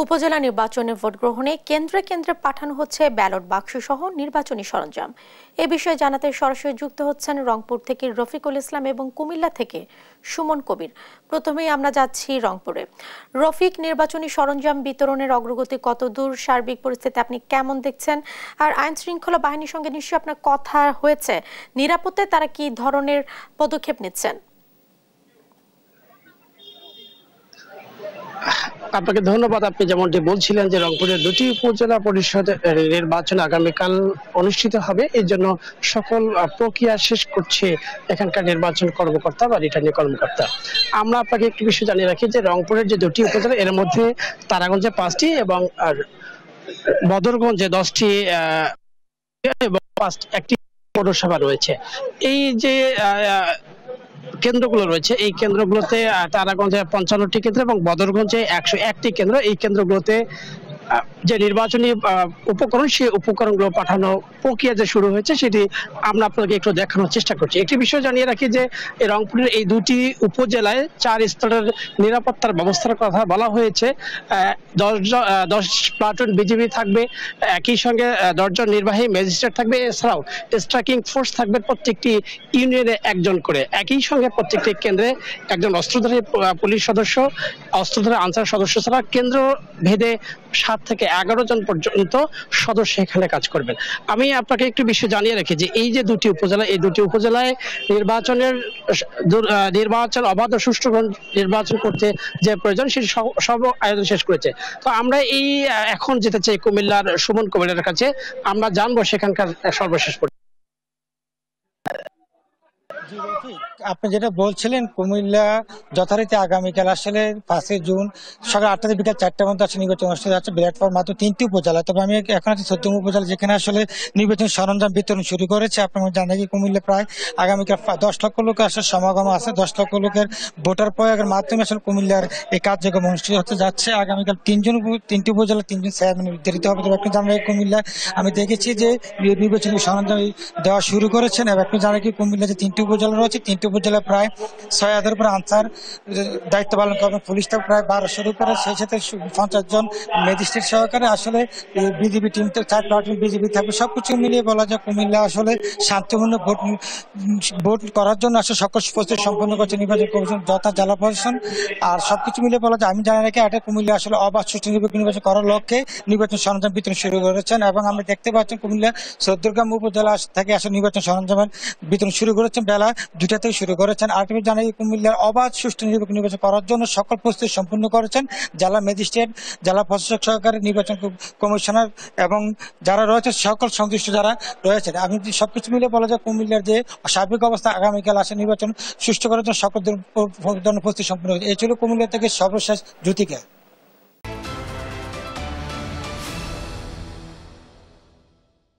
উপজেলা নির্বাচনে ভোট গ্রহণে কেন্দ্রে কেন্দ্রে পাঠানো হচ্ছে ব্যালট বাক্স সহ নির্বাচনী সরঞ্জাম। এ বিষয়ে জানাতে সরাসরি যুক্ত হচ্ছেন রংপুর থেকে রফিকুল ইসলাম এবং কুমিল্লা থেকে সুমন কবির। প্রথমেই আমরা যাচ্ছি রংপুরে। রফিক, নির্বাচনী সরঞ্জাম বিতরণের অগ্রগতি কতদূর, সার্বিক পরিস্থিতি আপনি কেমন দেখছেন? আর আইন শৃঙ্খলা বাহিনীর সঙ্গে নিশ্চয়ই আপনার কথা হয়েছে, নিরাপত্তায় তারা কি ধরনের পদক্ষেপ নিচ্ছেন? আপনাকে ধন্যবাদ। আপনি যেমনটি বলছিলেন যে রংপুরের দুটি উপজেলা পরিষদ নির্বাচন আগামীকাল অনুষ্ঠিত হবে, এই জন্য সকল প্রক্রিয়া শেষ করছে এখানকার নির্বাচন কর্মকর্তা বা রিটার্নিং কর্মকর্তা। আমরা আপনাকে একটু বিষয় জানিয়ে রাখি যে রংপুরের যে দুটি উপজেলা, এর মধ্যে তারাগঞ্জে 5টি এবং বদরগঞ্জে 10টি এবং একটি পৌরসভা রয়েছে। এই যে কেন্দ্রগুলো রয়েছে, এই কেন্দ্রগুলোতে তারাগঞ্জে 55টি কেন্দ্র এবং বদরগঞ্জে 101টি কেন্দ্র। এই কেন্দ্রগুলোতে যে নির্বাচনী উপকরণ, সেই উপকরণগুলো পাঠানো প্রক্রিয়া যে শুরু হয়েছে সেটি আমরা আপনাকে একটু দেখানোর চেষ্টা করছি। একটি বিষয় জানিয়ে রাখি যে রংপুরের এই দুটি উপজেলায় 4 স্তরের নিরাপত্তার ব্যবস্থার কথা বলা হয়েছে। 10 প্লাটুন বিজিবি থাকবে, একই সঙ্গে 10 জন নির্বাহী ম্যাজিস্ট্রেট থাকবে, এছাড়াও স্ট্রাইকিং ফোর্স থাকবে প্রত্যেকটি ইউনিয়নে 1 জন করে। একই সঙ্গে প্রত্যেকটি কেন্দ্রে একজন অস্ত্রধারী পুলিশ সদস্য, অস্ত্রধারী আনসার সদস্য ছাড়া কেন্দ্র ভেদে 7 থেকে 11 জন পর্যন্ত সদস্য এখানে কাজ করবেন। আমি আপনাকে একটু বিষয় জানিয়ে রাখি যে এই যে দুটি উপজেলা, এই দুটি উপজেলায় নির্বাচন অবাধ ও সুষ্ঠু নির্বাচন করতে যে প্রয়োজন সেটি সব আয়োজন শেষ করেছে। তো আমরা এখন যেতে চাই কুমিল্লার সুমন কবিরের কাছে, আমরা জানবো সেখানকার সর্বশেষ। আপনি যেটা বলছিলেন, কুমিল্লা যথারীতি আগামীকাল আসলে 5 জুন সকাল 8টা থেকে বিকাল 4টা পর্যন্ত আসলে নির্বাচন অনুষ্ঠিত হচ্ছে বৃহত্তর মাত্র 3টি উপজেলা। তবে আমি এখন আছি 14 উপজেলা, যেখানে আসলে নির্বাচন সরঞ্জাম বিতরণ শুরু করেছে। আপনারা জানেন কি কুমিল্লা প্রায় আগামীকাল 10 লক্ষ লোকের আসলে সমাগম আছে। 10 লক্ষ লোকের ভোটার প্রয়োগের মাধ্যমে আসলে কুমিল্লার এই কার্যক্রম অনুষ্ঠিত হতে যাচ্ছে। আগামীকাল 3টি উপজেলা 3 জন চেয়ারম্যান নির্ধারিত হবে। তবে আপনি জানেন কুমিল্লা আমি দেখেছি যে নির্বাচনী সরঞ্জাম দেওয়া শুরু করেছেন। এবং আপনি জানেন কি কুমিল্লা যে 3টি উপজেলা রয়েছে, 3টি উপজেলায় প্রায় 6000 উপরে আনসার দায়িত্ব পালন করবে, পুলিশটা প্রায় 1200-এর উপরে, সেই সাথে 50 জন ম্যাজিস্ট্রেট সহকারে আসলে বিজিবি টিম 4 প্লাটুন বিজিবি থাকবে। সবকিছু মিলিয়ে বলা যায় কুমিল্লা আসলে শান্তিপূর্ণ ভোট করার জন্য আসলে সকল প্রস্তুতি সম্পন্ন করছে নির্বাচন কমিশন যথা জেলা প্রশাসন। আর সবকিছু মিলিয়ে বলা যায়, আমি জানি নাকি এটা কুমিল্লা আসলে অবাধ সুষ্ঠু নির্বাচন করার লক্ষ্যে নির্বাচন সরঞ্জাম বিতরণ শুরু করেছেন। এবং আমি দেখতে পাচ্ছেন কুমিল্লা চৌদ্দগ্রাম উপজেলা থেকে আসলে নির্বাচন সরঞ্জামের বিতরণ শুরু করেছেন, বেলা 2টা থেকে শুরু করেছেন। আর তুমি জানাই কুমিল্লার অবাধ সুষ্ঠু নির্বাচন করার জন্য সকল প্রস্তুতি সম্পূর্ণ করেছেন জেলা ম্যাজিস্ট্রেট, জেলা প্রশাসক সহকারে নির্বাচন কমিশনার এবং যারা রয়েছে সকল সংশ্লিষ্ট যারা রয়েছেন। আমি সবকিছু মিলে বলা যায় কুমিল্লার যে সার্বিক অবস্থা আগামীকাল আসে নির্বাচন সুষ্ঠু করার জন্য সকল ধরনের প্রস্তুতি সম্পূর্ণ হয়েছে। এই ছিল কুমিল্লা থেকে সর্বশেষ জ্যোতিকা।